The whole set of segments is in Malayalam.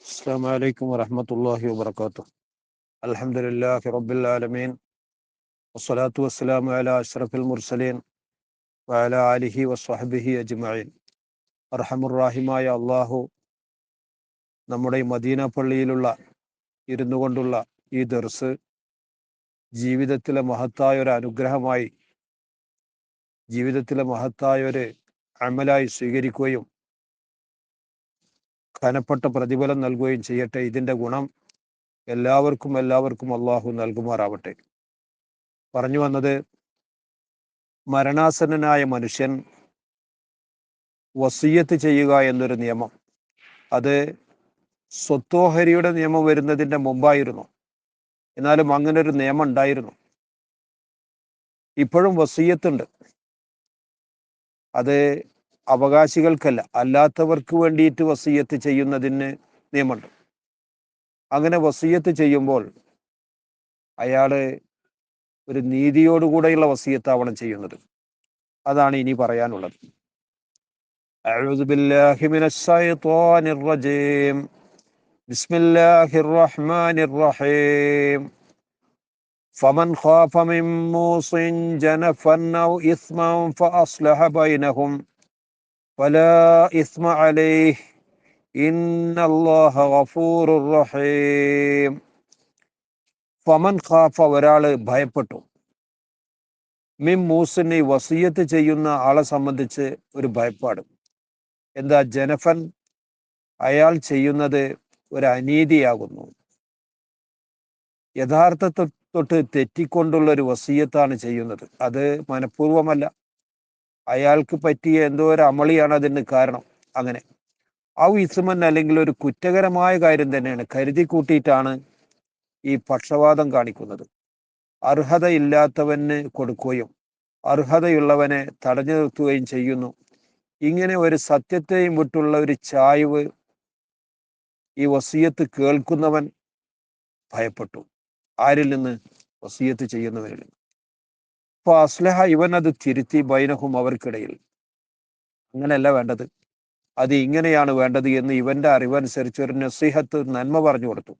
السلام عليكم ورحمة الله وبركاته. الحمد لله رب العالمين والصلاة والسلام على أشرف المرسلين وعلى آله وصحبه أجمعين. അർഹമുറാഹിമായ അള്ളാഹു നമ്മുടെ മദീന പള്ളിയിലുള്ള ഇരുന്നു കൊണ്ടുള്ള ഈ ദർസ് ജീവിതത്തിലെ മഹത്തായ ഒരു അനുഗ്രഹമായി, ജീവിതത്തിലെ മഹത്തായ ഒരു അമലായി സ്വീകരിക്കുകയും ഘനപ്പെട്ട പ്രതിഫലം നൽകുകയും ചെയ്യട്ടെ. ഇതിൻ്റെ ഗുണം എല്ലാവർക്കും അള്ളാഹു നൽകുമാറാവട്ടെ. പറഞ്ഞു വന്നത്, മരണാസന്നനായ മനുഷ്യൻ വസിയ്യത്ത് ചെയ്യുക എന്നൊരു നിയമം, അത് സ്വത്തോഹരിയുടെ നിയമം വരുന്നതിൻ്റെ മുമ്പായിരുന്നു. എന്നാലും അങ്ങനെ ഒരു നിയമം ഉണ്ടായിരുന്നു. ഇപ്പോഴും വസിയ്യത്തുണ്ട്. അത് അവകാശികൾക്കല്ല, അല്ലാത്തവർക്ക് വേണ്ടിയിട്ട് വസിയ്യത്ത് ചെയ്യുന്നതിന് നിയമമുണ്ട്. അങ്ങനെ വസിയ്യത്ത് ചെയ്യുമ്പോൾ അയാള് ഒരു നീതിയോടുകൂടെയുള്ള വസിയ്യത്താവണം ചെയ്യുന്നത്. അതാണ് ഇനി പറയാനുള്ളത്. അഊദു ബില്ലാഹി മിനശ് ശൈത്വാനിർ റജീം. ബിസ്മില്ലാഹിർ റഹ്മാനിർ റഹീം. ഫമൻ ഖാഫ മിൻ മൂസിൻ ജനഫൻ ഔ ഇസ്മൻ ഫഅസ്ലഹ ബൈനഹും ഫലാ ഇസ്മ അലൈഹി ഇന്നല്ലാഹ ഗഫൂറുർ റഹീം. ഫമൻ ഖാഫ, ഒരാള് ഭയപ്പെട്ടു, മിൻ മൂസിനെ, വസിയ്യത്ത് ചെയ്യുന്ന ആളെ സംബന്ധിച്ച് ഒരു ഭയപ്പാട്. എന്താ? ജനഫൻ, അയാൾ ചെയ്യുന്നത് ഒരു അനീതിയാകുന്നു. യഥാർത്ഥത്തെ തൊട്ട് തെറ്റിക്കൊണ്ടുള്ള ഒരു വസിയ്യത്താണ് ചെയ്യുന്നത്. അത് മനഃപൂർവമല്ല, അയാൾക്ക് പറ്റിയ എന്തോ ഒരു അമളിയാണ് അതിന് കാരണം. അങ്ങനെ ഔ ഇസ്മൻ, അല്ലെങ്കിൽ ഒരു കുറ്റകരമായ കാര്യം തന്നെയാണ്, കരുതി കൂട്ടിയിട്ടാണ് ഈ പക്ഷപാതം കാണിക്കുന്നത്. അർഹതയില്ലാത്തവന് കൊടുക്കുകയും അർഹതയുള്ളവനെ തടഞ്ഞു നിർത്തുകയും ചെയ്യുന്നു. ഇങ്ങനെ ഒരു സത്യത്തെയും വിട്ടുള്ള ഒരു ചായ്വ് ഈ വസിയ്യത്ത് കേൾക്കുന്നവൻ ഭയപ്പെട്ടു. ആരിൽ നിന്ന്? വസിയ്യത്ത് ചെയ്യുന്നവരിൽ നിന്ന്. അപ്പൊ അസ്ലഹ, ഇവൻ അത് തിരുത്തി, ബൈനഹും, അവർക്കിടയിൽ. അങ്ങനെയല്ല വേണ്ടത്, അത് ഇങ്ങനെയാണ് വേണ്ടത് എന്ന് ഇവന്റെ അറിവനുസരിച്ച് ഒരു നസീഹത്ത്, നന്മ പറഞ്ഞു കൊടുത്തു.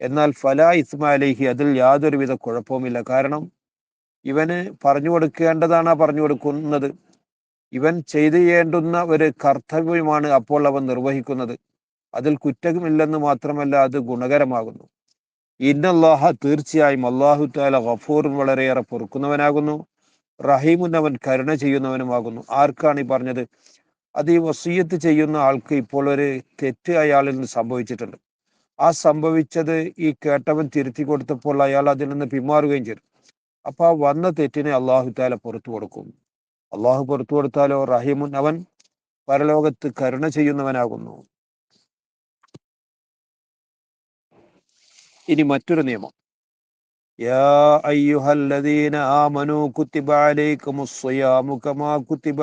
എന്നാൽ ഫലാ ഇസ്മ അലൈഹി, അതിൽ യാതൊരുവിധ കുഴപ്പവുമില്ല. കാരണം ഇവന് പറഞ്ഞു കൊടുക്കേണ്ടതാണ് പറഞ്ഞു കൊടുക്കുന്നത്. ഇവൻ ചെയ്യേണ്ടുന്ന ഒരു കർത്തവ്യമാണ് അപ്പോൾ അവൻ നിർവഹിക്കുന്നത്. അതിൽ കുറ്റമില്ലെന്ന് മാത്രമല്ല, അത് ഗുണകരമാകുന്നു. ഇന്നല്ലാഹ, തീർച്ചയായും അല്ലാഹു തആല ഗഫൂറുൻ, വളരെയേറെ പൊറുക്കുന്നവനാകുന്നു, റഹീമുൻ, അവൻ കരുണ ചെയ്യുന്നവനുമാകുന്നു. ആർക്കാണ് ഈ പറഞ്ഞത്? അത് ഈ വസിയ്യത്ത് ചെയ്യുന്ന ആൾക്ക് ഇപ്പോൾ ഒരു തെറ്റ് അയാളിൽ നിന്ന് സംഭവിച്ചിട്ടുണ്ട്. ആ സംഭവിച്ചത് ഈ കേട്ടവൻ തിരുത്തി കൊടുത്തപ്പോൾ അയാൾ അതിൽ നിന്ന് പിന്മാറുകയും ചെയ്തു. അപ്പൊ ആ വന്ന തെറ്റിനെ അല്ലാഹു തആല പുറത്തു കൊടുക്കും. അള്ളാഹു പുറത്തു കൊടുത്താലോ, റഹീമുൻ, അവൻ പരലോകത്ത് കരുണ ചെയ്യുന്നവനാകുന്നു. ഇനി മറ്റൊരു നിയമം. യാ അയ്യുഹല്ലദീന ആമനൂ കുത്തിബ അലൈക്കുമുസ് സിയാമു കമാ കുത്തിബ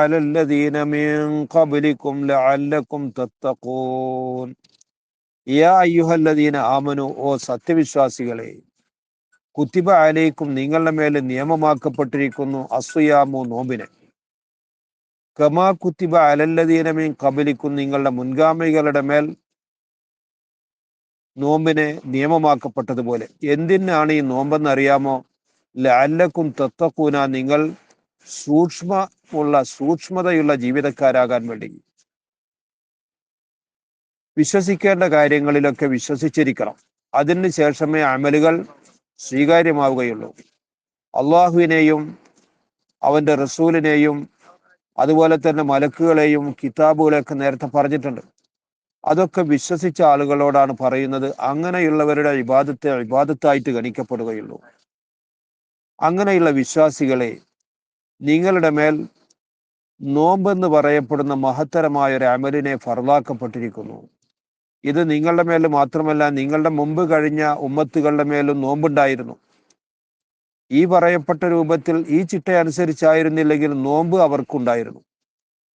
അലല്ലദീന മിൻ ഖബ്ലിക്കും ലഅല്ലക്കും തത്തഖൂൻ. യാ അയ്യുഹല്ലദീന ആമനു, ഓ സത്യവിശ്വാസികളെ, കുത്തിബ അലൈക്കും, നിങ്ങളുടെ മേൽ നിയമമാക്കപ്പെട്ടിരിക്കുന്നു, അസ്സിയാമു, നോമ്പിനെ, കമാ കുത്തിബ അലല്ലദീന മിൻ ഖബ്ലിക്കും, നിങ്ങളുടെ മുൻഗാമികളുടെ മേൽ നോമ്പിനെ നിയമമാക്കപ്പെട്ടതുപോലെ. എന്തിനാണ് ഈ നോമ്പെന്ന് അറിയാമോ? ലഅല്ലക്കും തത്തഖൂന, നിങ്ങൾ സൂക്ഷ്മതയുള്ള ജീവിതക്കാരാകാൻ വേണ്ടി. വിശ്വസിക്കേണ്ട കാര്യങ്ങളിലൊക്കെ വിശ്വസിച്ചിരിക്കണം. അതിന് ശേഷമേ അമലുകൾ സ്വീകാര്യമാവുകയുള്ളൂ. അള്ളാഹുവിനെയും അവന്റെ റസൂലിനെയും അതുപോലെ തന്നെ മലക്കുകളെയും കിതാബുകളെയൊക്കെ നേരത്തെ പറഞ്ഞിട്ടുണ്ട്. അതൊക്കെ വിശ്വസിച്ച ആളുകളോടാണ് പറയുന്നത്. അങ്ങനെയുള്ളവരുടെ ഇബാദത്തായിട്ട് ഗണിക്കപ്പെടുകയുള്ളൂ. അങ്ങനെയുള്ള വിശ്വാസികളെ, നിങ്ങളുടെ മേൽ നോമ്പെന്ന് പറയപ്പെടുന്ന മഹത്തരമായ ഒരു അമലിനെ ഫർളാക്കപ്പെട്ടിരിക്കുന്നു. ഇത് നിങ്ങളുടെ മേൽ മാത്രമല്ല, നിങ്ങളുടെ മുമ്പ് കഴിഞ്ഞ ഉമ്മത്തുകളുടെ മേലും നോമ്പുണ്ടായിരുന്നു. ഈ പറയപ്പെട്ട രൂപത്തിൽ ഈ ചിട്ട അനുസരിച്ചായിരുന്നില്ലെങ്കിൽ നോമ്പ് അവർക്കുണ്ടായിരുന്നു.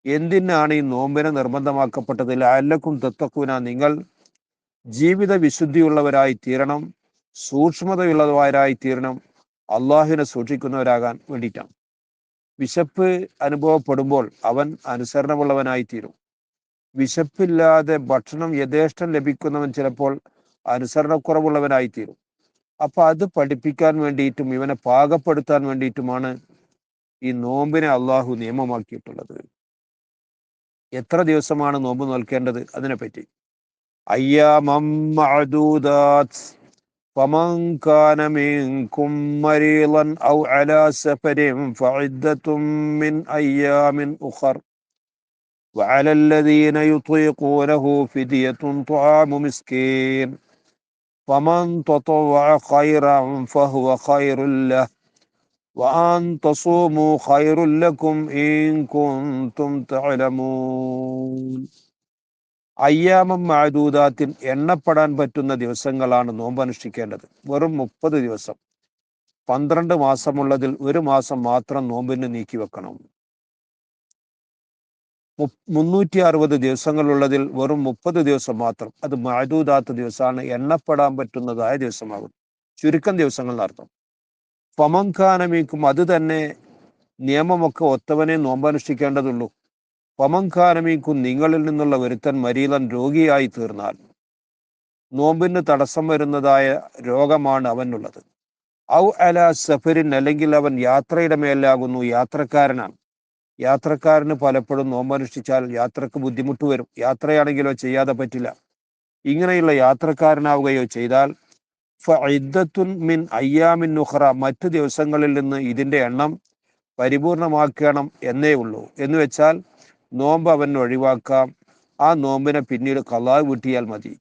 എന്തിനാണ് ഈ നോമ്പിനെ നിർബന്ധമാക്കപ്പെട്ടത്? ലഅല്ലക്കും തത്തഖൂന, നിങ്ങൾ ജീവിത വിശുദ്ധിയുള്ളവരായി തീരണം, സൂക്ഷ്മതയുള്ളവരായി തീരണം, അള്ളാഹുവിനെ സൂക്ഷിക്കുന്നവരാകാൻ വേണ്ടിയിട്ടാണ്. വിശപ്പ് അനുഭവപ്പെടുമ്പോൾ അവൻ അനുസരണമുള്ളവനായി തീരും. വിശപ്പില്ലാതെ ഭക്ഷണം യഥേഷ്ടം ലഭിക്കുന്നവൻ ചിലപ്പോൾ അനുസരണക്കുറവുള്ളവനായിത്തീരും. അപ്പൊ അത് പഠിപ്പിക്കാൻ വേണ്ടിയിട്ടും ഇവനെ പാകപ്പെടുത്താൻ വേണ്ടിയിട്ടുമാണ് ഈ നോമ്പിനെ അള്ളാഹു നിയമമാക്കിയിട്ടുള്ളത്. എത്ര ദിവസമാണ് നോമ്പ് നോൽക്കേണ്ടത് അതിനെപ്പറ്റി അയ്യാമം മഅദൂദാത്ത് ഫമൻ കാന മിൻകും മരീളൻ ഔ അലാ സഫരിൻ ഫഇദ്ദത്തും മിൻ അയ്യാമിൻ ഉഖർ وعلى الذين يطيقونه فدية طعام مسكين فمن تطوع خيرا فهو خير له وأن تصوموا خير لكم إن كنتم تعلمون. അയ്യാമം മഅദൂദാത്തിൻ എണ്ണപ്പെടാൻ പറ്റുന്ന ദിവസങ്ങളാണ് നോമ്പ് അനുഷ്ഠിക്കേണ്ടത്. വെറും 30 ദിവസം. 12 മാസമുള്ളതിൽ ഒരു മാസം മാത്രം നോമ്പിന് നീക്കി വെക്കണം. 360 ദിവസങ്ങളുള്ളതിൽ വെറും 30 ദിവസം മാത്രം, അത് മഅദൂദാത്ത് ദിവസമാണ്, എണ്ണപ്പെടാൻ പറ്റുന്നതായ ദിവസമാകും. ചുരുക്കം ദിവസങ്ങൾ നടത്തും. ഫമൻഖാനമീക്കും, അത് തന്നെ നിയമമൊക്കെ ഒത്തവനെ നോമ്പ് അനുഷ്ഠിക്കേണ്ടതുള്ളൂ. ഫമൻഖാനമീക്കും, നിങ്ങളിൽ നിന്നുള്ള ഒരുത്തൻ മരീലൻ രോഗിയായി തീർന്നാൽ, നോമ്പിന് തടസ്സം വരുന്നതായ രോഗമാണ് അവനുള്ളത്. ഔ അലാ സഫരിൻ, അല്ലെങ്കിൽ അവൻ യാത്രയുടെ മേലാകുന്നു, യാത്രക്കാരനാണ്. യാത്രക്കാരന് പലപ്പോഴും നോമ്പനുഷ്ഠിച്ചാൽ യാത്രക്ക് ബുദ്ധിമുട്ട് വരും. യാത്രയാണെങ്കിലോ ചെയ്യാതെ പറ്റില്ല. ഇങ്ങനെയുള്ള യാത്രക്കാരനാവുകയോ ചെയ്താൽ ഫഇദ്ദത്തുൻ മിൻ അയ്യാമിൻ ഉഖറ, മറ്റു ദിവസങ്ങളിൽ നിന്ന് ഇതിന്റെ എണ്ണം പരിപൂർണമാക്കണം എന്നേ ഉള്ളൂ. എന്ന് വെച്ചാൽ നോമ്പ് അവൻ ഒഴിവാക്കാം. ആ നോമ്പിനെ പിന്നീട് ഖളാ വീട്ടിയാൽ മതി.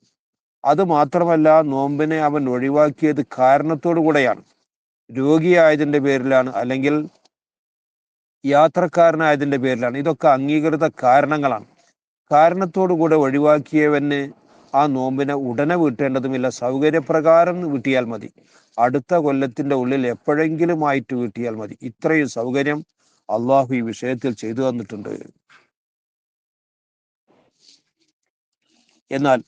അത് മാത്രമല്ല, നോമ്പിനെ അവൻ ഒഴിവാക്കിയത് കാരണത്തോടു കൂടെയാണ്. രോഗിയായതിന്റെ പേരിലാണ്, അല്ലെങ്കിൽ യാത്രക്കാരനായതിന്റെ പേരിലാണ്. ഇതൊക്കെ അംഗീകൃത കാരണങ്ങളാണ്. കാരണത്തോടു കൂടെ ഒഴിവാക്കിയവന് ആ നോമ്പിനെ ഉടനെ വീട്ടേണ്ടതുമില്ല. സൗകര്യപ്രകാരം വീട്ടിയാൽ മതി. അടുത്ത കൊല്ലത്തിന്റെ ഉള്ളിൽ എപ്പോഴെങ്കിലും ആയിട്ട് വീട്ടിയാൽ മതി. ഇത്രയും സൗകര്യം അള്ളാഹു ഈ വിഷയത്തിൽ ചെയ്തു തന്നിട്ടുണ്ട്. എന്നാൽ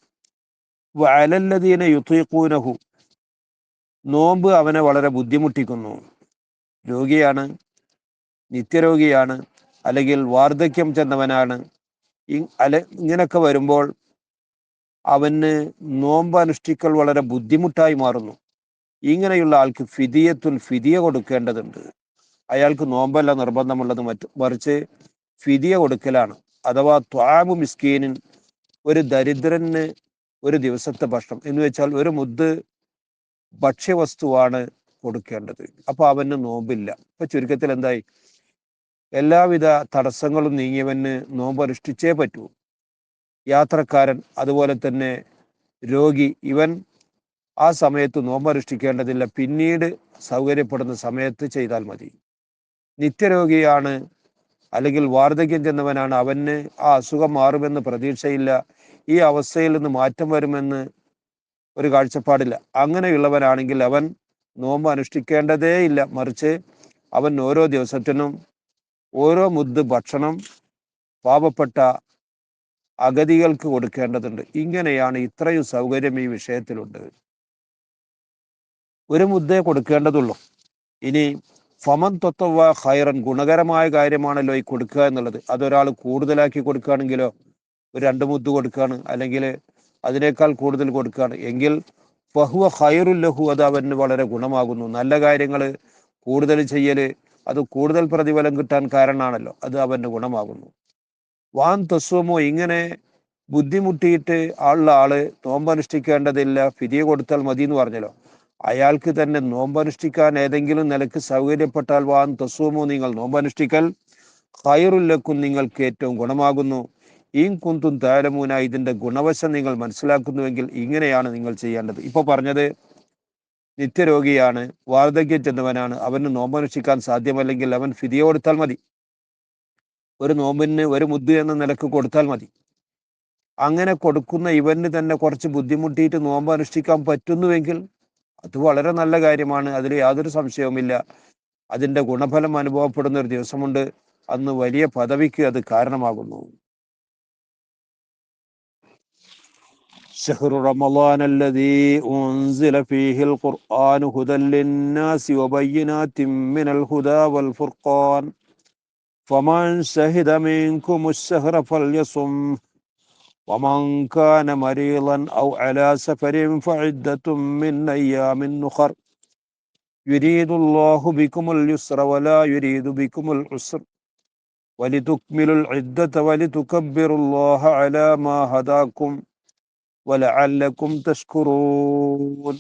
വഅലല്ലദീന യുതീഖൂനഹു, നോമ്പ് അവനെ വളരെ ബുദ്ധിമുട്ടിക്കുന്നു. രോഗിയാണ്, നിത്യരോഗിയാണ്, അല്ലെങ്കിൽ വാർദ്ധക്യം ചെന്നവനാണ്. ഇങ്ങനൊക്കെ വരുമ്പോൾ അവന് നോമ്പ് അനുഷ്ഠിക്കൽ വളരെ ബുദ്ധിമുട്ടായി മാറുന്നു. ഇങ്ങനെയുള്ള ആൾക്ക് ഫിദിയ കൊടുക്കേണ്ടതുണ്ട്. അയാൾക്ക് നോമ്പല്ല നിർബന്ധമുള്ളത്, മറിച്ച് ഫിദിയ കൊടുക്കലാണ്. അഥവാ ത്വാമു മിസ്കീനിൻ, ഒരു ദരിദ്രന് ഒരു ദിവസത്തെ ഭക്ഷണം എന്ന് വെച്ചാൽ ഒരു മുദ്ദ് ഭക്ഷ്യവസ്തുവാണ് കൊടുക്കേണ്ടത്. അപ്പൊ അവന് നോമ്പില്ല. ഇപ്പൊ ചുരുക്കത്തിൽ എന്തായി, എല്ലാവിധ തടസ്സങ്ങളും നീങ്ങിയവന് നോമ്പ് അനുഷ്ഠിച്ചേ പറ്റൂ. യാത്രക്കാരൻ, അതുപോലെ തന്നെ രോഗി, ഇവൻ ആ സമയത്ത് നോമ്പ് അനുഷ്ഠിക്കേണ്ടതില്ല. പിന്നീട് സൗകര്യപ്പെടുന്ന സമയത്ത് ചെയ്താൽ മതി. നിത്യരോഗിയാണ്, അല്ലെങ്കിൽ വാർദ്ധക്യം ചെന്നവനാണ്, അവന് ആ അസുഖം മാറുമെന്ന് പ്രതീക്ഷയില്ല, ഈ അവസ്ഥയിൽ നിന്ന് മാറ്റം വരുമെന്ന് ഒരു കാഴ്ചപ്പാടില്ല. അങ്ങനെയുള്ളവനാണെങ്കിൽ അവൻ നോമ്പ് അനുഷ്ഠിക്കേണ്ടതേ ഇല്ല. മറിച്ച് അവൻ ഓരോ ദിവസത്തിനും ഓരോ മുദ്ദ് ഭക്ഷണം പാവപ്പെട്ട അഗതികൾക്ക് കൊടുക്കേണ്ടതുണ്ട്. ഇങ്ങനെയാണ്, ഇത്രയും സൗകര്യം ഈ വിഷയത്തിലുണ്ട്. ഒരു മുദ്ദേ കൊടുക്കേണ്ടതുള്ളൂ. ഇനി ഫമൻ തൊത്തവ ഖൈറൻ, ഗുണകരമായ കാര്യമാണല്ലോ ഈ കൊടുക്കുക എന്നുള്ളത്. അതൊരാൾ കൂടുതലാക്കി കൊടുക്കുകയാണെങ്കിലോ, ഒരു 2 മുദ്ദ് കൊടുക്കുകയാണ്, അല്ലെങ്കിൽ അതിനേക്കാൾ കൂടുതൽ കൊടുക്കുകയാണ് എങ്കിൽ ഫഹുവ ഖൈറുൽ ലഹു, അത് അവന് വളരെ ഗുണമാകുന്നു. നല്ല കാര്യങ്ങൾ കൂടുതൽ ചെയ്യല് അത് കൂടുതൽ പ്രതിഫലം കിട്ടാൻ കാരണമാണല്ലോ, അത് അവന് ഗുണമാകുന്നു. വാൻ തസ്വമോ, ഇങ്ങനെ ബുദ്ധിമുട്ടിയിട്ട് ആള് നോമ്പനുഷ്ഠിക്കേണ്ടതില്ല, ഫിദിയ കൊടുത്താൽ മതി എന്ന് പറഞ്ഞല്ലോ. അയാൾക്ക് തന്നെ നോമ്പനുഷ്ഠിക്കാൻ ഏതെങ്കിലും നിലക്ക് സൗകര്യപ്പെട്ടാൽ വാൻ തസ്വമോ, നിങ്ങൾ നോമ്പനുഷ്ഠിക്കൽ ഖൈറുല്ലക്കും, നിങ്ങൾക്ക് ഏറ്റവും ഗുണമാകുന്നു. ഈ കുന്തും താരമൂന, ഇതിന്റെ ഗുണവശം നിങ്ങൾ മനസ്സിലാക്കുന്നുവെങ്കിൽ ഇങ്ങനെയാണ് നിങ്ങൾ ചെയ്യേണ്ടത്. ഇപ്പൊ പറഞ്ഞത് നിത്യരോഗിയാണ്, വാർദ്ധക്യം ചെന്നവനാണ്, അവന് നോമ്പനുഷ്ഠിക്കാൻ സാധ്യമല്ലെങ്കിൽ അവൻ ഫിദിയ കൊടുത്താൽ മതി. ഒരു നോമ്പിന് ഒരു മുദ്ദ് എന്ന നിലക്ക് കൊടുത്താൽ മതി. അങ്ങനെ കൊടുക്കുന്ന ഇവന് തന്നെ കുറച്ച് ബുദ്ധിമുട്ടിയിട്ട് നോമ്പ് അനുഷ്ഠിക്കാൻ പറ്റുന്നുവെങ്കിൽ അത് വളരെ നല്ല കാര്യമാണ്. അതിൽ യാതൊരു സംശയവുമില്ല. അതിന്റെ ഗുണഫലം അനുഭവപ്പെടുന്ന ഒരു ദിവസമുണ്ട്, അന്ന് വലിയ പദവിക്ക് അത് കാരണമാകുന്നു. شهر رمضان الذي أنزل فيه القرآن هدى للناس وبينات من الهدى والفرقان فمن شهد منكم الشهر فليصم ومن كان مريضا أو على سفر فعدة من أيام أخر يريد الله بكم اليسر ولا يريد بكم العسر ولتكملوا العدة ولتكبروا الله على ما هداكم ولعلكم تشكرون.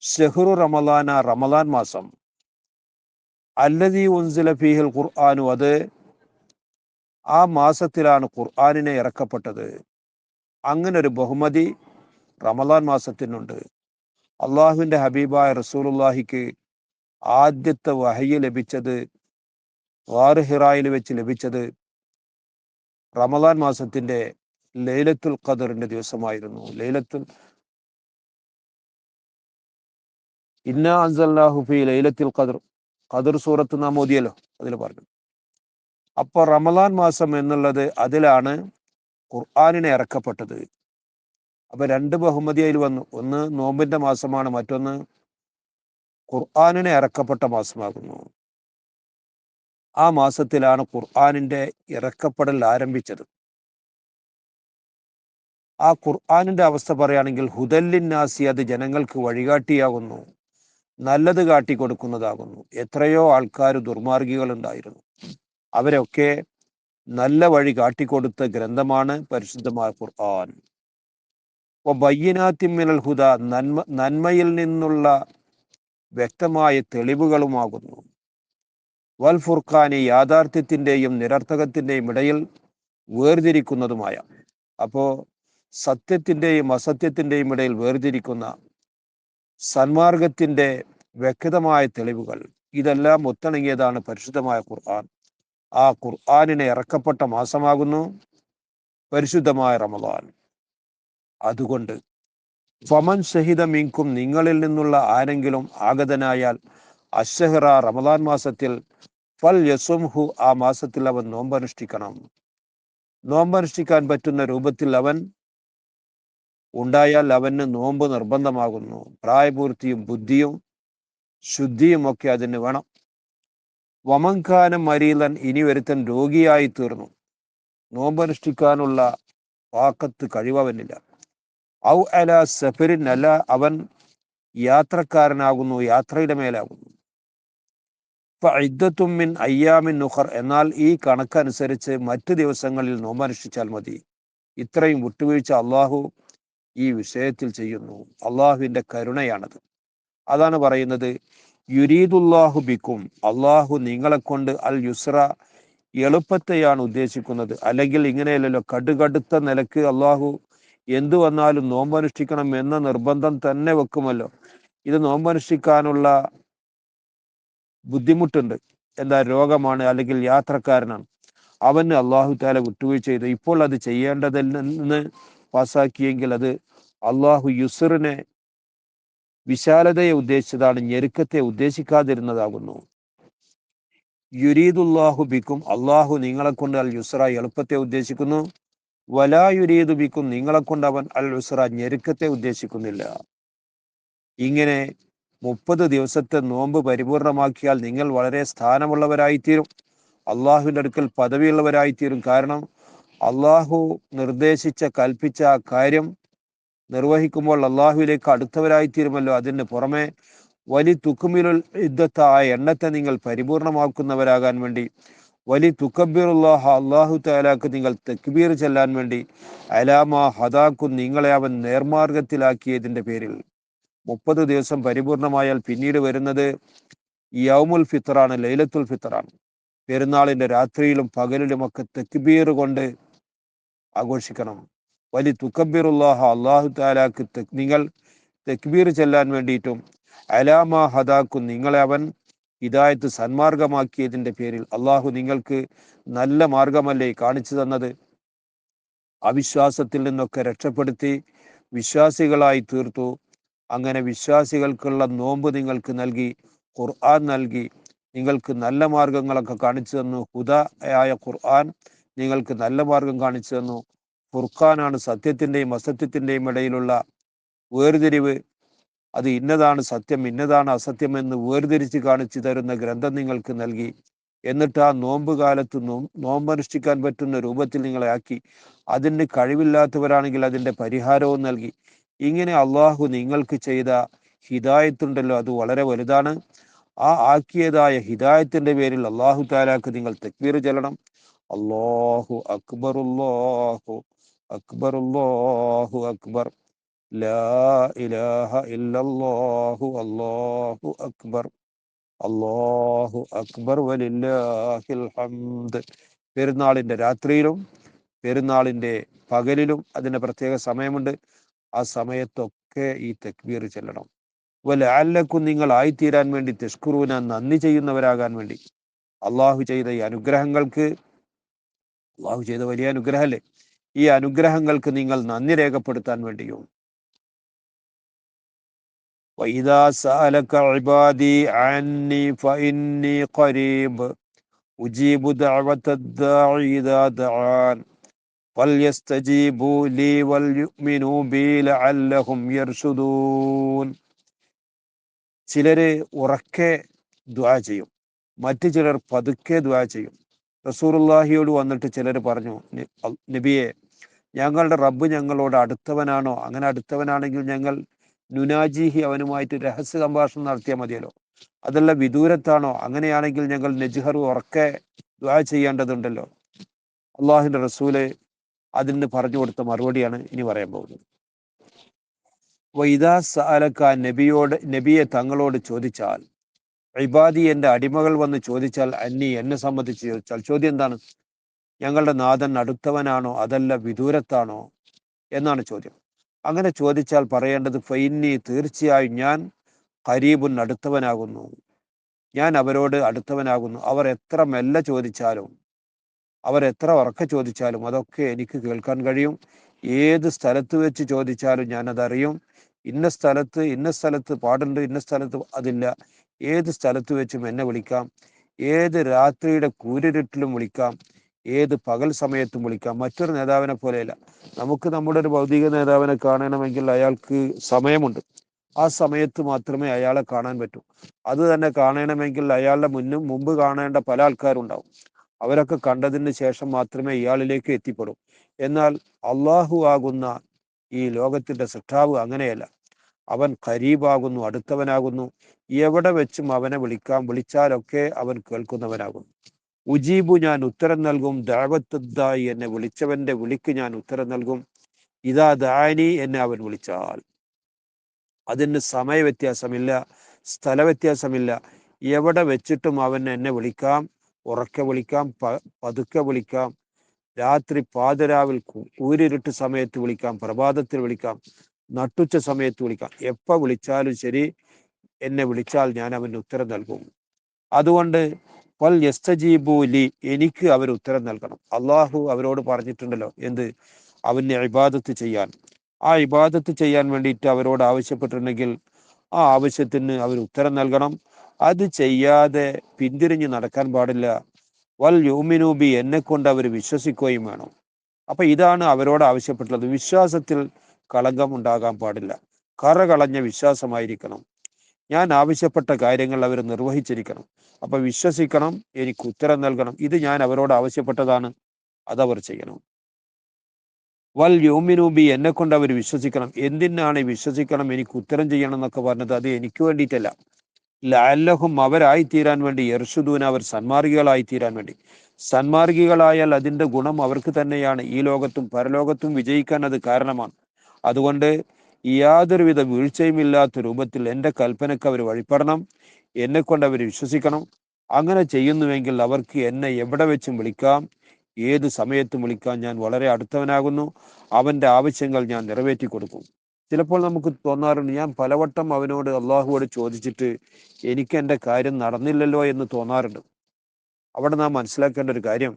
ഷഹ്റു റമളാന, റമളാൻ മാസം, അല്ലദീ ഉൻസില ഫീഹിൽ ഖുർആൻ, അത് ആ മാസത്തിലാണ് ഖുർആനിനെ ഇറക്കപ്പെട്ടത്. അങ്ങനെ ഒരു ബഹുമതി റമളാൻ മാസത്തിനുണ്ട്. അള്ളാഹുവിൻ്റെ ഹബീബായ റസൂലുള്ളാഹിക്ക് ആദ്യത്തെ വഹയ്യ് ലഭിച്ചത്, ഗാർ ഹിറായിൽ വെച്ച് ലഭിച്ചത് റമളാൻ മാസത്തിന്റെ ലൈലത്തുൽ ഖദറിന്റെ ദിവസമായിരുന്നു. ഇന്നാ അൻസൽനാഹു ഫീ ലൈലത്തുൽ ഖദർ, ഖദർ സൂറത്ത് നാം ഓതിയല്ലോ, അതിൽ പറഞ്ഞു. അപ്പോൾ റമളാൻ മാസം എന്നുള്ളത്, അതിലാണ് ഖുർആനിനെ ഇറക്കപ്പെട്ടത്. അപ്പൊ രണ്ട് ബഹുമതി അതിൽ വന്നു. ഒന്ന് നോമ്പിന്റെ മാസമാണ്, മറ്റൊന്ന് ഖുർആനിനെ ഇറക്കപ്പെട്ട മാസമാകുന്നു. ആ മാസത്തിലാണ് ഖുർആനിന്റെ ഇറക്കപ്പെടൽ ആരംഭിച്ചത്. ആ ഖുർആനിന്റെ അവസ്ഥ പറയുകയാണെങ്കിൽ ഹുദല്ലിന്നാസി, അത് ജനങ്ങൾക്ക് വഴികാട്ടിയാകുന്നു, നല്ലത് കാട്ടിക്കൊടുക്കുന്നതാകുന്നു. എത്രയോ ആൾക്കാർ ദുർമാർഗികൾ ഉണ്ടായിരുന്നു, അവരൊക്കെ നല്ല വഴി കാട്ടിക്കൊടുത്ത ഗ്രന്ഥമാണ് പരിശുദ്ധമായ ഖുർആൻ. ബയ്യിനാത്തിൻ മിനൽ ഹുദ, നന്മയിൽ നിന്നുള്ള വ്യക്തമായ തെളിവുകളുമാകുന്നു. വൽ ഫുർഖാനി, യാഥാർത്ഥ്യത്തിന്റെയും നിരർത്ഥകത്തിന്റെയും ഇടയിൽ വേർതിരിക്കുന്നതുമായ. അപ്പോ സത്യത്തിന്റെയും അസത്യത്തിന്റെയും ഇടയിൽ വേർതിരിക്കുന്ന സന്മാർഗത്തിന്റെ വ്യക്തമായ തെളിവുകൾ, ഇതെല്ലാം ഒത്തിണങ്ങിയതാണ് പരിശുദ്ധമായ ഖുർആൻ. ആ ഖുർആനിനെ ഇറക്കപ്പെട്ട മാസമാകുന്നു പരിശുദ്ധമായ റമളാൻ. അതുകൊണ്ട് ഫമൻ ഷഹിദ മിൻകും, നിങ്ങളിൽ നിന്നുള്ള ആരെങ്കിലും ആഗതനായാൽ, അശ്ശഹ്റ, റമളാൻ മാസത്തിൽ, ഫൽ യസുംഹു, ആ മാസത്തിൽ അവൻ നോമ്പനുഷ്ഠിക്കണം. നോമ്പനുഷ്ഠിക്കാൻ പറ്റുന്ന രൂപത്തിൽ അവൻ ഉണ്ടായാൽ അവന് നോമ്പ് നിർബന്ധമാകുന്നു. പ്രായപൂർത്തിയും ബുദ്ധിയും ശുദ്ധിയും ഒക്കെ അതിന് വേണം. വമൻഖാനം മരീലൻ, ഇനി ഒരുത്തൻ രോഗിയായി തീർന്നു, നോമ്പനുഷ്ഠിക്കാനുള്ള വാക്കത്ത് കഴിവവനില്ല. ഔ അല സഫരിൻ, അല്ല അവൻ യാത്രക്കാരനാകുന്നു, യാത്രയുടെ മേലാകുന്നു. ഫഇദ്ദത്തും മിൻ അയ്യാമിൻ ഉഖർ, എന്നാൽ ഈ കണക്കനുസരിച്ച് മറ്റു ദിവസങ്ങളിൽ നോമ്പനുഷ്ഠിച്ചാൽ മതി. ഇത്രയും വിട്ടുവീഴ്ച അള്ളാഹു ഈ വിഷയത്തിൽ ചെയ്യുന്നു. അള്ളാഹുവിന്റെ കരുണയാണത്. അതാണ് പറയുന്നത്, യുരീദുല്ലാഹു ബിക്കും, അള്ളാഹു നിങ്ങളെ കൊണ്ട് അൽ യുസ്ര, എളുപ്പത്തെയാണ് ഉദ്ദേശിക്കുന്നത്. അല്ലെങ്കിൽ ഇങ്ങനെയല്ലല്ലോ, കടുകടുത്ത നിലക്ക് അള്ളാഹു എന്തു വന്നാലും നോമ്പനുഷ്ഠിക്കണം എന്ന നിർബന്ധം തന്നെ വെക്കുമല്ലോ. ഇത് നോമ്പനുഷ്ഠിക്കാനുള്ള ബുദ്ധിമുട്ടുണ്ട്, എന്താ, രോഗമാണ്, അല്ലെങ്കിൽ യാത്രക്കാരനാണ്, അവന് അള്ളാഹു താല വിട്ടുവീഴ്ച ചെയ്തു. ഇപ്പോൾ അത് ചെയ്യേണ്ടതിൽ നിന്ന് പാസാക്കിയെങ്കിൽ അത് അള്ളാഹു യുസറിനെ, വിശാലതയെ ഉദ്ദേശിച്ചതാണ്, ഞെരുക്കത്തെ ഉദ്ദേശിക്കാതിരുന്നതാകുന്നു. യുരീദുല്ലാഹു ബിക്കും, അള്ളാഹു നിങ്ങളെ കൊണ്ട് അൽ യുസ്ര, എളുപ്പത്തെ ഉദ്ദേശിക്കുന്നു. വലാ യുരീദു ബിക്കും, നിങ്ങളെ കൊണ്ട് അവൻ അൽ യുസ്ര, ഞെരുക്കത്തെ ഉദ്ദേശിക്കുന്നില്ല. ഇങ്ങനെ 30 ദിവസത്തെ നോമ്പ് പരിപൂർണമാക്കിയാൽ നിങ്ങൾ വളരെ സ്ഥാനമുള്ളവരായിത്തീരും, അള്ളാഹുവിൻ്റെ അടുക്കൽ പദവിയുള്ളവരായിത്തീരും. കാരണം അള്ളാഹു നിർദ്ദേശിച്ച, കൽപ്പിച്ച ആ കാര്യം നിർവഹിക്കുമ്പോൾ അള്ളാഹുവിലേക്ക് അടുത്തവരായിത്തീരുമല്ലോ. അതിന് പുറമെ വലി തുക്കുമിലുൽ ഇദ്ദത്ത, ആ എണ്ണത്തെ നിങ്ങൾ പരിപൂർണമാക്കുന്നവരാകാൻ വേണ്ടി, വലി തുക്കബിറുല്ലാഹ, അള്ളാഹു തആലാക്ക് നിങ്ങൾ തക്ബീർ ചെല്ലാൻ വേണ്ടി, അലാമ ഹദാക്കും, നിങ്ങളെ അവൻ നേർമാർഗത്തിലാക്കിയതിന്റെ പേരിൽ. 30 ദിവസം പരിപൂർണമായാൽ പിന്നീട് വരുന്നത് യൗമുൽ ഫിത്റാണ്, ലൈലത്തുൽ ഫിത്റാണ്. പെരുന്നാളിന്റെ രാത്രിയിലും പകലിലുമൊക്കെ തക്ബീർ കൊണ്ട് ആഘോഷിക്കണം. വലി തുക്കബിറുല്ലാഹ, അള്ളാഹു തആലാക്ക് നിങ്ങൾ തക്ബീർ ചെല്ലാൻ വേണ്ടിയിട്ടും, അലാമ ഹദാക്കും, നിങ്ങളെ അവൻ ഹിദായത്ത്, സന്മാർഗമാക്കിയതിന്റെ പേരിൽ. അള്ളാഹു നിങ്ങൾക്ക് നല്ല മാർഗമല്ലേ കാണിച്ചു തന്നത്, അവിശ്വാസത്തിൽ നിന്നൊക്കെ രക്ഷപ്പെടുത്തി വിശ്വാസികളായി തീർത്തു. അങ്ങനെ വിശ്വാസികൾക്കുള്ള നോമ്പ് നിങ്ങൾക്ക് നൽകി, ഖുർആൻ നൽകി, നിങ്ങൾക്ക് നല്ല മാർഗങ്ങളൊക്കെ കാണിച്ചു തന്നു. ഹുദയായ ഖുർആൻ നിങ്ങൾക്ക് നല്ല മാർഗം കാണിച്ചു തന്നു. ഫുർഖാനാണ്, സത്യത്തിന്റെയും അസത്യത്തിന്റെയും ഇടയിലുള്ള വേർതിരിവ്. അത് ഇന്നതാണ് സത്യം, ഇന്നതാണ് അസത്യം എന്ന് വേർതിരിച്ച് കാണിച്ചു തരുന്ന ഗ്രന്ഥം നിങ്ങൾക്ക് നൽകി. എന്നിട്ട് ആ നോമ്പ് കാലത്ത് നോമ്പനുഷ്ഠിക്കാൻ പറ്റുന്ന രൂപത്തിൽ നിങ്ങളെ ആക്കി. അതിന് കഴിവില്ലാത്തവരാണെങ്കിൽ അതിൻ്റെ പരിഹാരവും നൽകി. ഇങ്ങനെ അള്ളാഹു നിങ്ങൾക്ക് ചെയ്ത ഹിദായത്തുണ്ടല്ലോ, അത് വളരെ വലുതാണ്. ആ ആക്കിയതായ ഹിദായത്തിന്റെ പേരിൽ അള്ളാഹു താലാക്ക് നിങ്ങൾ തക്ബീർ ചൊല്ലണം. അല്ലാഹു അക്ബർ, അല്ലാഹു അക്ബർ, അല്ലാഹു അക്ബർ, ലാ ഇലാഹ ഇല്ലല്ലാഹു, അല്ലാഹു അക്ബർ, അല്ലാഹു അക്ബർ വലില്ലാഹിൽ ഹംദ്. പെരുന്നാളിന്റെ രാത്രിയിലും പെരുന്നാളിന്റെ പകലിലും അതിന് പ്രത്യേക സമയമുണ്ട്. ആ സമയത്തൊക്കെ ഈ തക്ബീർ ചെല്ലണം. വലഅല്ലക്കും നിങ്ങൾ ആയിത്തീരാൻ വേണ്ടി, തഷ്കുറൂന നന്ദി ചെയ്യുന്നവരാകാൻ വേണ്ടി. അള്ളാഹു ചെയ്ത ഈ അനുഗ്രഹങ്ങൾക്ക്, അള്ളാഹു ചെയ്ത വലിയ അനുഗ്രഹമല്ലേ, ഈ അനുഗ്രഹങ്ങൾക്ക് നിങ്ങൾ നന്ദി രേഖപ്പെടുത്താൻ വേണ്ടിയും. വഇദാ സഅലക ഇബാദി അന്നി ഫഇന്നി ഖരീബ് ഉജീബു ദഅവതദ്ദാഇ ഇദാ ദഅൻ ഫൽയസ്തജീബു ലീ വൽയുഅ്മിനൂ ബി ലഅല്ലഹും യർശുദൂൻ. ചിലര് ഉറക്കെ ദുആ ചെയ്യും, മറ്റു ചിലർ പതുക്കെ ദുആ ചെയ്യും. റസൂലുള്ളാഹിയോട് വന്നിട്ട് ചിലർ പറഞ്ഞു, നബിയെ, ഞങ്ങളുടെ റബ്ബ് ഞങ്ങളോട് അടുത്തവനാണോ? അങ്ങനെ അടുത്തവനാണെങ്കിൽ ഞങ്ങൾ നുനാജിഹി, അവനുമായിട്ട് രഹസ്യ സംഭാഷണം നടത്തിയാൽ മതിയല്ലോ. അതല്ല വിദൂരത്താണോ? അങ്ങനെയാണെങ്കിൽ ഞങ്ങൾ നെജ്ഹറു, ഉറക്കെ ദുആ ചെയ്യേണ്ടതുണ്ടല്ലോ. അള്ളാഹുവിന്റെ റസൂല് അതിന് പറഞ്ഞു കൊടുത്ത മറുപടിയാണ് ഇനി പറയാൻ പോകുന്നത്. വൈദാ സഅലക, നബിയെ തങ്ങളോട് ചോദിച്ചാൽ, ഇബാദി എൻ്റെ അടിമകൾ വന്ന് ചോദിച്ചാൽ, അന്നി എന്നെ സംബന്ധിച്ച് ചോദിച്ചാൽ, ചോദ്യം എന്താണ്? ഞങ്ങളുടെ നാഥൻ അടുത്തവനാണോ അതല്ല വിദൂരത്താണോ എന്നാണ് ചോദ്യം. അങ്ങനെ ചോദിച്ചാൽ പറയേണ്ടത് ഫൈന്നി, തീർച്ചയായും ഞാൻ ഖരീബുൻ, അടുത്തവനാകുന്നു, ഞാൻ അവരോട് അടുത്തവനാകുന്നു. അവർ എത്ര മെല്ലെ ചോദിച്ചാലും, അവർ എത്ര ഉറക്കെ ചോദിച്ചാലും അതൊക്കെ എനിക്ക് കേൾക്കാൻ കഴിയും. ഏത് സ്ഥലത്ത് വെച്ച് ചോദിച്ചാലും ഞാനതറിയും. ഇന്ന സ്ഥലത്ത് പാടുണ്ട്, ഇന്ന സ്ഥലത്ത് അതില്ല. ഏത് സ്ഥലത്ത് വെച്ചും എന്നെ വിളിക്കാം. ഏത് രാത്രിയുടെ കൂരിരുട്ടിലും വിളിക്കാം, ഏത് പകൽ സമയത്തും വിളിക്കാം. മറ്റൊരു നേതാവിനെ പോലെയല്ല. നമുക്ക് നമ്മുടെ ഒരു ഭൗതിക നേതാവിനെ കാണണമെങ്കിൽ അയാൾക്ക് സമയമുണ്ട്. ആ സമയത്ത് മാത്രമേ അയാളെ കാണാൻ പറ്റൂ. അത് തന്നെ കാണണമെങ്കിൽ അയാളുടെ മുമ്പ് കാണേണ്ട പല ആൾക്കാരുണ്ടാവും. അവരൊക്കെ കണ്ടതിന് ശേഷം മാത്രമേ ഇയാളിലേക്ക് എത്തിപ്പെടൂ. എന്നാൽ അള്ളാഹു ആകുന്ന ഈ ലോകത്തിന്റെ സൃഷ്ടാവ് അങ്ങനെയല്ല. അവൻ ഖരീബാകുന്നു, അടുത്തവനാകുന്നു. എവിടെ വെച്ചും അവനെ വിളിക്കാം, വിളിച്ചാലൊക്കെ അവൻ കേൾക്കുന്നവനാകുന്നു. ഉജീബു, ഞാൻ ഉത്തരം നൽകും. ദഅവത്തദ്ദായി, എന്നെ വിളിച്ചവന്റെ വിളിക്ക് ഞാൻ ഉത്തരം നൽകും. ഇദാ ദഅനി, എന്നെ അവൻ വിളിച്ചാൽ. അതിന് സമയ വ്യത്യാസമില്ല, സ്ഥല വ്യത്യാസമില്ല. എവിടെ വെച്ചിട്ടും അവൻ എന്നെ വിളിക്കാം. ഉറക്കെ വിളിക്കാം, പതുക്കെ വിളിക്കാം, രാത്രി പാതിരാവിൽ കൂരിരുട്ട് സമയത്ത് വിളിക്കാം, പ്രഭാതത്തിൽ വിളിക്കാം, നട്ടുച്ച സമയത്ത് വിളിക്കാം. എപ്പോൾ വിളിച്ചാലും ശരി, എന്നെ വിളിച്ചാൽ ഞാൻ അവന് ഉത്തരം നൽകും. അതുകൊണ്ട് വൽ യസ്തജീബു ലി, എനിക്ക് അവർ ഉത്തരം നൽകണം. അള്ളാഹു അവരോട് പറഞ്ഞിട്ടുണ്ടല്ലോ എന്ത്? അവന് ഇബാദത്ത് ചെയ്യാൻ. ആ ഇബാദത്ത് ചെയ്യാൻ വേണ്ടിയിട്ട് അവരോട് ആവശ്യപ്പെട്ടിട്ടുണ്ടെങ്കിൽ ആ ആവശ്യത്തിന് അവർ ഉത്തരം നൽകണം. അത് ചെയ്യാതെ പിന്തിരിഞ്ഞ് നടക്കാൻ പാടില്ല. വൽ യുമിനൂബി, എന്നെ കൊണ്ട് അവർ വിശ്വസിക്കുകയും വേണം. അപ്പൊ ഇതാണ് അവരോട് ആവശ്യപ്പെട്ടുള്ളത്. വിശ്വാസത്തിൽ കളങ്കം ഉണ്ടാകാൻ പാടില്ല. കറകളഞ്ഞ വിശ്വാസമായിരിക്കണം. ഞാൻ ആവശ്യപ്പെട്ട കാര്യങ്ങൾ അവർ നിർവഹിച്ചിരിക്കണം. അപ്പൊ വിശ്വസിക്കണം, എനിക്ക് ഉത്തരം നൽകണം. ഇത് ഞാൻ അവരോട് ആവശ്യപ്പെട്ടതാണ്, അതവർ ചെയ്യണം. വൽ യുമിനൂബി, എന്നെ കൊണ്ട് അവർ വിശ്വസിക്കണം. എന്തിനാണ് വിശ്വസിക്കണം, എനിക്ക് ഉത്തരം ചെയ്യണം എന്നൊക്കെ പറഞ്ഞത്? അത് എനിക്ക് വേണ്ടിയിട്ടല്ല. ലഅല്ലഹും, അവരായിത്തീരാൻ വേണ്ടി. യർശുദൂന, അവർ സന്മാർഗികളായിത്തീരാൻ വേണ്ടി. സന്മാർഗികളായാൽ അതിൻ്റെ ഗുണം അവർക്ക് തന്നെയാണ്. ഈ ലോകത്തും പരലോകത്തും വിജയിക്കാൻ അത് കാരണമാണ്. അതുകൊണ്ട് യാതൊരുവിധ വീഴ്ചയുമില്ലാത്ത രൂപത്തിൽ എൻ്റെ കൽപ്പനയ്ക്ക് അവർ വഴിപ്പെടണം. എന്നെ കൊണ്ട് അവർ വിശ്വസിക്കണം. അങ്ങനെ ചെയ്യുന്നുവെങ്കിൽ അവർക്ക് എന്നെ എവിടെ വെച്ചും വിളിക്കാം, ഏത് സമയത്തും വിളിക്കാം. ഞാൻ വളരെ അടുത്തവനാകുന്നു. അവൻ്റെ ആവശ്യങ്ങൾ ഞാൻ നിറവേറ്റി കൊടുക്കും. ചിലപ്പോൾ നമുക്ക് തോന്നാറുണ്ട്, ഞാൻ പലവട്ടം അവനോട്, അള്ളാഹുവോട് ചോദിച്ചിട്ട് എനിക്ക് എൻ്റെ കാര്യം നടന്നില്ലല്ലോ എന്ന് തോന്നാറുണ്ട്. അവിടെ നാം മനസ്സിലാക്കേണ്ട ഒരു കാര്യം,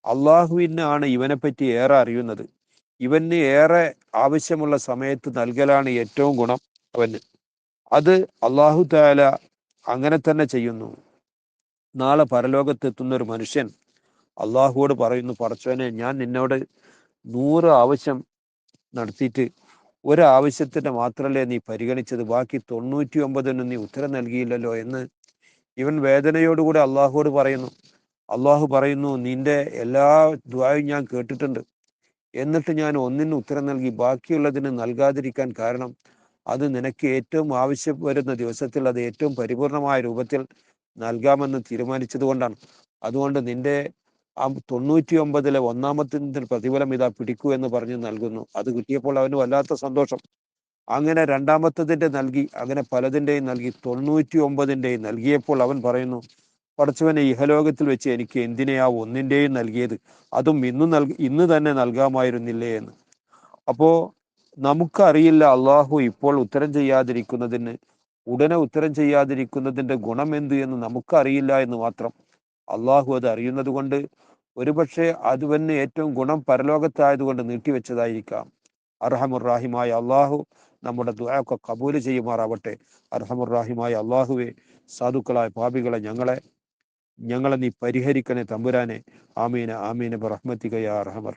അള്ളാഹുവിനാണ് ഇവനെപ്പറ്റി ഏറെ അറിയുന്നത്. ഇവന് ഏറെ ആവശ്യമുള്ള സമയത്ത് നൽകലാണ് ഏറ്റവും ഗുണം അവന്. അത് അള്ളാഹു തആല അങ്ങനെ തന്നെ ചെയ്യുന്നു. നാളെ പരലോകത്തെത്തുന്ന ഒരു മനുഷ്യൻ അള്ളാഹുവോട് പറയുന്നു, പടച്ചോനെ, ഞാൻ നിന്നോട് 100 ആവശ്യം നടത്തിയിട്ട് ഒരാവശ്യത്തിന് മാത്രമല്ലേ നീ പരിഗണിച്ചത്, ബാക്കി 99 നീ ഉത്തരം നൽകിയില്ലല്ലോ എന്ന് ഇവൻ വേദനയോടുകൂടി അള്ളാഹുവോട് പറയുന്നു. അള്ളാഹു പറയുന്നു, നിന്റെ എല്ലാ ദുആയും ഞാൻ കേട്ടിട്ടുണ്ട്, എന്നിട്ട് ഞാൻ ഒന്നിന് ഉത്തരം നൽകി, ബാക്കിയുള്ളതിന് നൽകാതിരിക്കാൻ കാരണം അത് നിനക്ക് ഏറ്റവും ആവശ്യം വരുന്ന ദിവസത്തിൽ അത് ഏറ്റവും പരിപൂർണമായ രൂപത്തിൽ നൽകാമെന്ന് തീരുമാനിച്ചത് കൊണ്ടാണ്. അതുകൊണ്ട് നിന്റെ ആ 99-ലെ ഒന്നാമത്തെ പ്രതിഫലം ഇതാ പിടിക്കൂ എന്ന് പറഞ്ഞ് നൽകുന്നു. അത് കിട്ടിയപ്പോൾ അവന് വല്ലാത്ത സന്തോഷം. അങ്ങനെ രണ്ടാമത്തതിൻ്റെ നൽകി, അങ്ങനെ പലതിൻ്റെയും നൽകി, 99ൻ്റെയും നൽകിയപ്പോൾ അവൻ പറയുന്നു, പടച്ചവനെ, ഇഹലോകത്തിൽ വെച്ച് എനിക്ക് എന്തിനെയാ ഒന്നിൻ്റെയും നൽകിയത്, അതും ഇന്ന് തന്നെ നൽകാമായിരുന്നില്ലേ എന്ന്. അപ്പോൾ നമുക്കറിയില്ല അള്ളാഹു ഇപ്പോൾ ഉത്തരം ചെയ്യാതിരിക്കുന്നതിന്, ഉടനെ ഉത്തരം ചെയ്യാതിരിക്കുന്നതിൻ്റെ ഗുണം എന്ത് എന്ന് നമുക്കറിയില്ല എന്ന് മാത്രം. അള്ളാഹു അത് അറിയുന്നത് കൊണ്ട് ഒരുപക്ഷെ അതുവന്നെ ഏറ്റവും ഗുണം പരലോകത്തായതുകൊണ്ട് നീട്ടിവെച്ചതായിരിക്കാം. അർഹമുറാഹിമായ അള്ളാഹു നമ്മുടെ ദുആ ഒക്കെ കബൂല് ചെയ്യുമാറാവട്ടെ. അർഹമുറാഹിമായ അള്ളാഹുവെ, സാധുക്കളായ പാപികളെ ഞങ്ങളെ നീ പരിഹരിക്കണേ തമ്പുരാനെ. ആമീന ആമീന ബിറഹ്മതിക യാ അർഹമർ